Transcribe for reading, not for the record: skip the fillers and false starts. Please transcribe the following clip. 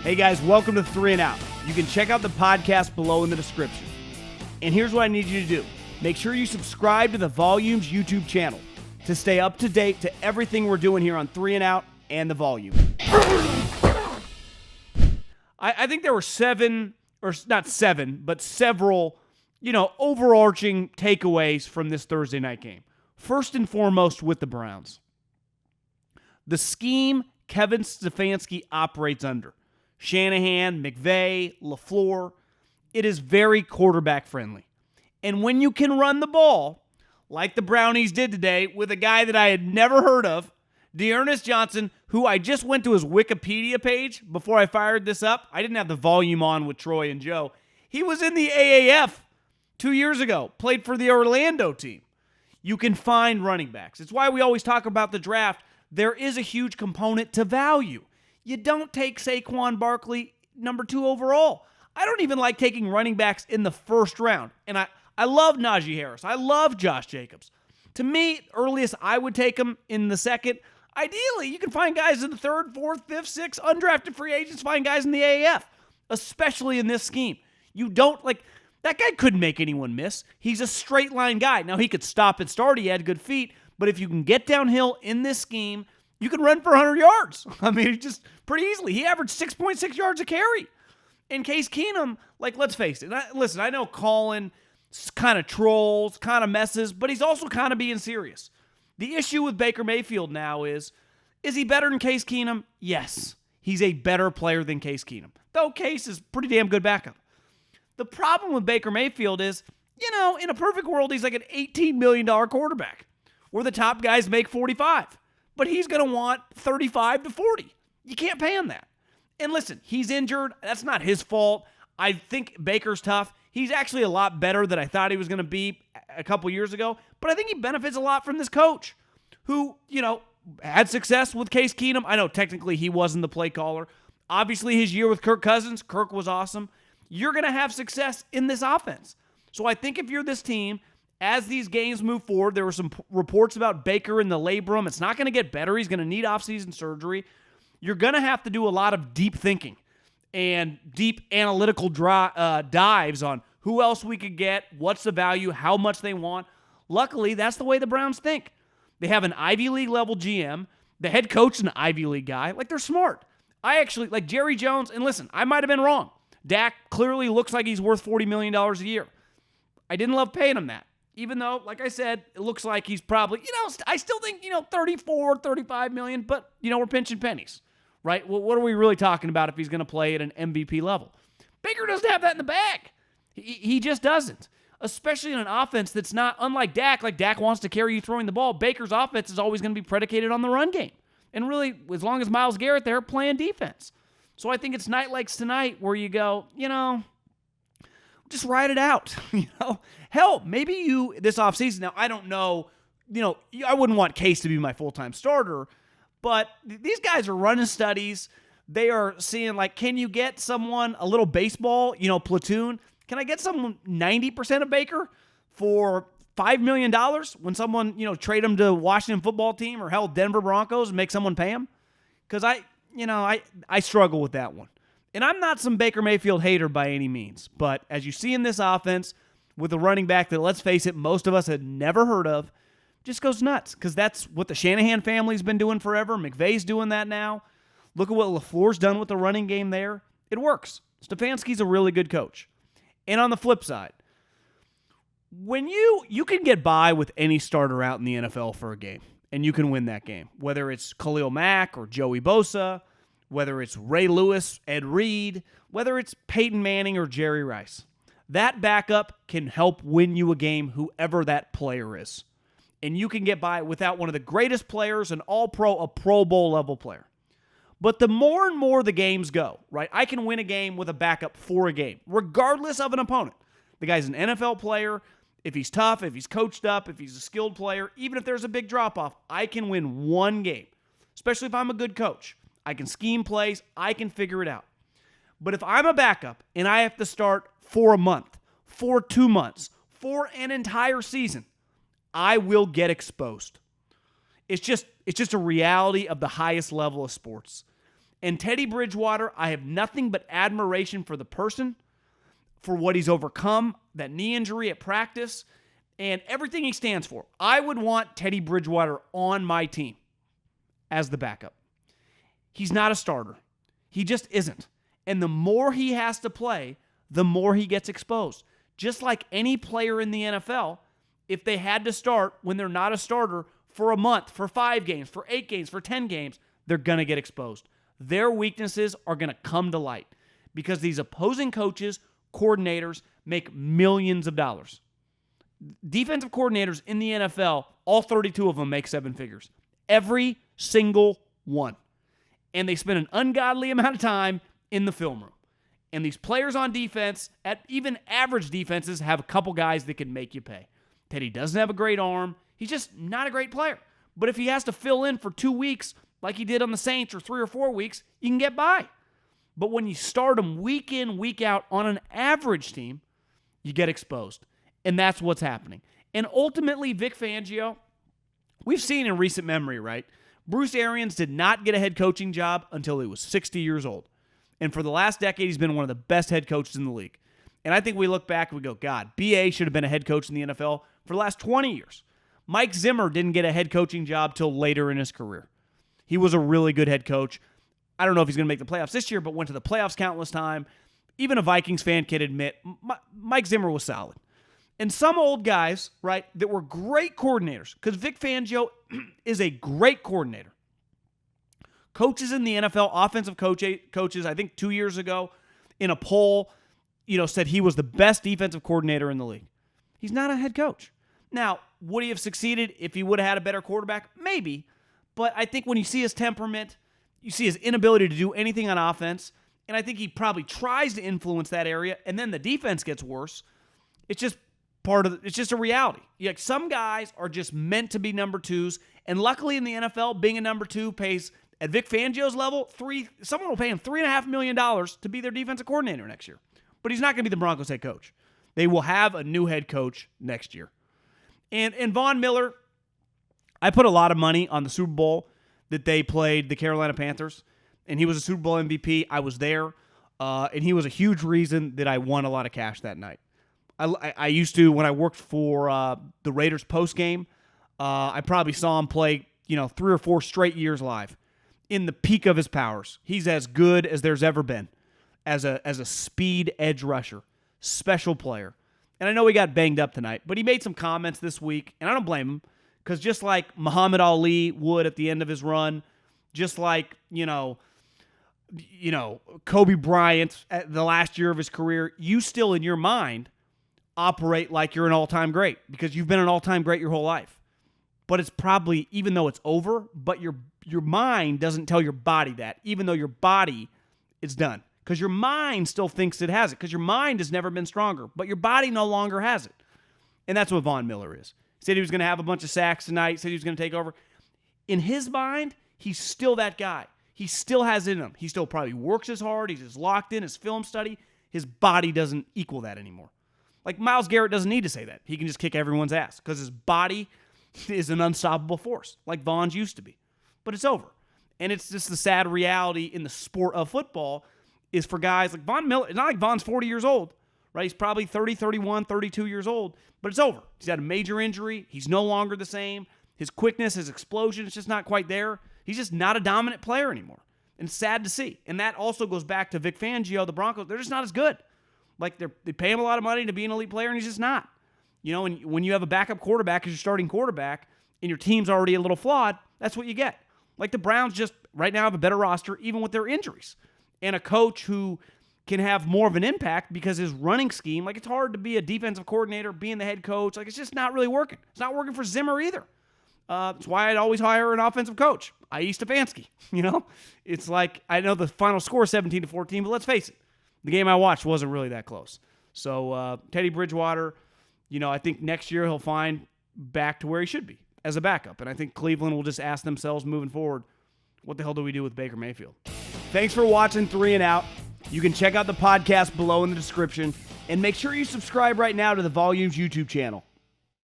Hey guys, welcome to 3 and Out. You can check out the podcast below in the description. And here's what I need you to do. Make sure you subscribe to the Volumes YouTube channel to stay up to date to everything we're doing here on 3 and Out and the Volume. I think there were several, overarching takeaways from this Thursday night game. First and foremost with the Browns. The scheme Kevin Stefanski operates under. Shanahan, McVay, LaFleur, it is very quarterback friendly. And when you can run the ball, like the Brownies did today with a guy that I had never heard of, D'Ernest Johnson, who I just went to his Wikipedia page before I fired this up. I didn't have the volume on with Troy and Joe. He was in the AAF 2 years ago, played for the Orlando team. You can find running backs. It's why we always talk about the draft. There is a huge component to value. You don't take Saquon Barkley number 2 overall. I don't even like taking running backs in the first round. And I love Najee Harris. I love Josh Jacobs. To me, earliest I would take them in the second. Ideally, you can find guys in the 3rd, 4th, 5th, 6th, undrafted free agents, find guys in the AAF, especially in this scheme. You don't, that guy couldn't make anyone miss. He's a straight line guy. Now, he could stop and start. He had good feet. But if you can get downhill in this scheme, you can run for 100 yards. I mean, just pretty easily. He averaged 6.6 yards a carry. And Case Keenum, let's face it. Listen, I know Colin kind of trolls, kind of messes, but he's also kind of being serious. The issue with Baker Mayfield now is he better than Case Keenum? Yes. He's a better player than Case Keenum. Though Case is pretty damn good backup. The problem with Baker Mayfield is, in a perfect world, he's like an $18 million quarterback where the top guys make 45. But he's going to want 35 to 40. You can't pay him that. And listen, he's injured. That's not his fault. I think Baker's tough. He's actually a lot better than I thought he was going to be a couple years ago. But I think he benefits a lot from this coach who, had success with Case Keenum. I know technically he wasn't the play caller. Obviously, his year with Kirk Cousins, Kirk was awesome. You're going to have success in this offense. So I think if you're this team, as these games move forward, there were some reports about Baker in the labrum. It's not going to get better. He's going to need offseason surgery. You're going to have to do a lot of deep thinking and deep analytical dives on who else we could get, what's the value, how much they want. Luckily, that's the way the Browns think. They have an Ivy League level GM. The head coach is an Ivy League guy. They're smart. I actually, Jerry Jones, and listen, I might have been wrong. Dak clearly looks like he's worth $40 million a year. I didn't love paying him that. Even though, like I said, it looks like he's probably, I still think, 34, 35 million, but, we're pinching pennies, right? Well, what are we really talking about if he's going to play at an MVP level? Baker doesn't have that in the bag. He just doesn't, especially in an offense that's not unlike Dak. Like Dak wants to carry you throwing the ball. Baker's offense is always going to be predicated on the run game. And really, as long as Myles Garrett there, playing defense. So I think it's night like tonight where you go, just ride it out. Hell, maybe you this offseason. Now, I don't know, I wouldn't want Case to be my full-time starter, but these guys are running studies. They are seeing, can you get someone a little baseball, platoon? Can I get someone 90% of Baker for $5 million when someone, trade him to Washington football team or hell, Denver Broncos and make someone pay him? Because I struggle with that one. And I'm not some Baker Mayfield hater by any means, but as you see in this offense with a running back that, let's face it, most of us had never heard of, just goes nuts because that's what the Shanahan family's been doing forever. McVay's doing that now. Look at what LaFleur's done with the running game there. It works. Stefanski's a really good coach. And on the flip side, when you can get by with any starter out in the NFL for a game, and you can win that game, whether it's Khalil Mack or Joey Bosa, whether it's Ray Lewis, Ed Reed, whether it's Peyton Manning or Jerry Rice. That backup can help win you a game, whoever that player is. And you can get by without one of the greatest players, an all-pro, a Pro Bowl level player. But the more and more the games go, right, I can win a game with a backup for a game, regardless of an opponent. The guy's an NFL player. If he's tough, if he's coached up, if he's a skilled player, even if there's a big drop-off, I can win one game, especially if I'm a good coach. I can scheme plays. I can figure it out. But if I'm a backup and I have to start for a month, for 2 months, for an entire season, I will get exposed. It's just a reality of the highest level of sports. And Teddy Bridgewater, I have nothing but admiration for the person, for what he's overcome, that knee injury at practice, and everything he stands for. I would want Teddy Bridgewater on my team as the backup. He's not a starter. He just isn't. And the more he has to play, the more he gets exposed. Just like any player in the NFL, if they had to start when they're not a starter for a month, for 5 games, for 8 games, for 10 games, they're going to get exposed. Their weaknesses are going to come to light because these opposing coaches, coordinators, make millions of dollars. Defensive coordinators in the NFL, all 32 of them make 7 figures. Every single one. And they spend an ungodly amount of time in the film room. And these players on defense, at even average defenses, have a couple guys that can make you pay. Teddy doesn't have a great arm. He's just not a great player. But if he has to fill in for 2 weeks, like he did on the Saints, or 3 or 4 weeks, you can get by. But when you start him week in, week out on an average team, you get exposed. And that's what's happening. And ultimately, Vic Fangio, we've seen in recent memory, right? Bruce Arians did not get a head coaching job until he was 60 years old. And for the last decade, he's been one of the best head coaches in the league. And I think we look back and we go, God, B.A. should have been a head coach in the NFL for the last 20 years. Mike Zimmer didn't get a head coaching job till later in his career. He was a really good head coach. I don't know if he's going to make the playoffs this year, but went to the playoffs countless time. Even a Vikings fan can admit Mike Zimmer was solid. And some old guys, right, that were great coordinators, because Vic Fangio is a great coordinator. Coaches in the NFL, offensive coaches, I think 2 years ago, in a poll, said he was the best defensive coordinator in the league. He's not a head coach. Now, would he have succeeded if he would have had a better quarterback? Maybe. But I think when you see his temperament, you see his inability to do anything on offense, and I think he probably tries to influence that area, and then the defense gets worse. It's just it's just a reality. Like, some guys are just meant to be number 2s, and luckily in the NFL, being a number 2 pays, at Vic Fangio's level, someone will pay him $3.5 million to be their defensive coordinator next year. But he's not going to be the Broncos head coach. They will have a new head coach next year. And Von Miller, I put a lot of money on the Super Bowl that they played the Carolina Panthers, and he was a Super Bowl MVP. I was there, and he was a huge reason that I won a lot of cash that night. I used to, when I worked for the Raiders postgame, I probably saw him play 3 or 4 straight years live. In the peak of his powers, he's as good as there's ever been as a speed edge rusher, special player. And I know he got banged up tonight, but he made some comments this week, and I don't blame him, because just like Muhammad Ali would at the end of his run, just like Kobe Bryant at the last year of his career, you still in your mind operate like you're an all-time great because you've been an all-time great your whole life. But it's probably, even though it's over, but your mind doesn't tell your body that, even though your body is done. Because your mind still thinks it has it, because your mind has never been stronger, but your body no longer has it. And that's what Von Miller is. He said he was going to have a bunch of sacks tonight, said he was going to take over. In his mind, he's still that guy. He still has it in him. He still probably works as hard. He's as locked in, his film study. His body doesn't equal that anymore. Like, Myles Garrett doesn't need to say that. He can just kick everyone's ass because his body is an unstoppable force, like Von's used to be. But it's over. And it's just the sad reality in the sport of football is for guys like Von Miller. It's not like Von's 40 years old, right? He's probably 30, 31, 32 years old, but it's over. He's had a major injury. He's no longer the same. His quickness, his explosion, it's just not quite there. He's just not a dominant player anymore. And it's sad to see. And that also goes back to Vic Fangio, the Broncos. They're just not as good. Like, they pay him a lot of money to be an elite player, and he's just not. And when you have a backup quarterback as your starting quarterback and your team's already a little flawed, that's what you get. Like, the Browns just right now have a better roster, even with their injuries. And a coach who can have more of an impact because his running scheme, like, it's hard to be a defensive coordinator, being the head coach. Like, it's just not really working. It's not working for Zimmer either. That's why I'd always hire an offensive coach, i.e. Stefanski. It's like, I know the final score is 17-14, but let's face it. The game I watched wasn't really that close. So Teddy Bridgewater, I think next year he'll find back to where he should be as a backup. And I think Cleveland will just ask themselves moving forward, what the hell do we do with Baker Mayfield? Thanks for watching 3 and Out. You can check out the podcast below in the description. And make sure you subscribe right now to the Volumes YouTube channel.